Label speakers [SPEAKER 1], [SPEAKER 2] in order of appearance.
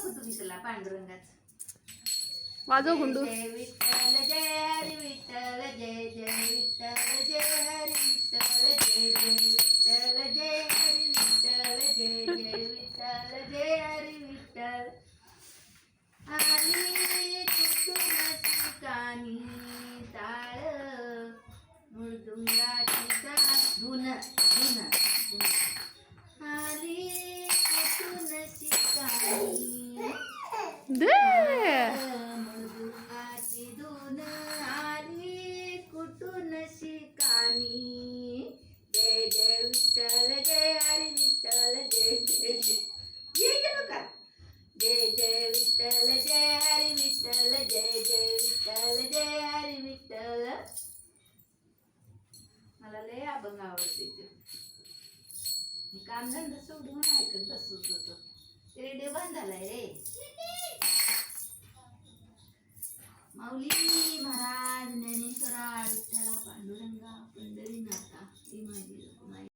[SPEAKER 1] दाखव तुम्ही त्याला पांडुरंगाच
[SPEAKER 2] वाजव गुंडू.
[SPEAKER 1] जय विठ्ठल जय हरी विठ्ठल जय जय विठ्ठल जय हरी विठ्ठल जय जय विठ्ठल जय हरी विठ्ठल जय जय विठ्ठल जय हरी विठ्ठल आली कुसुमाची कानी टाळ मृदुंगाची धुन धुन आली कुसुमाची कानी
[SPEAKER 2] दे
[SPEAKER 1] मृदुंगाची धुन आली कुठून शिकानी जय जय विठ्ठल जय हरी विठ्ठल जय जय ये गेलो का जय जय विठ्ठल जय हरी विठ्ठल जय जय विठ्ठल जय हरी विठ्ठल मला लय अभंग आवडते ते मी कामधंदा सोडून ऐकत बसत होतो रेडिओ बंद झालाय रे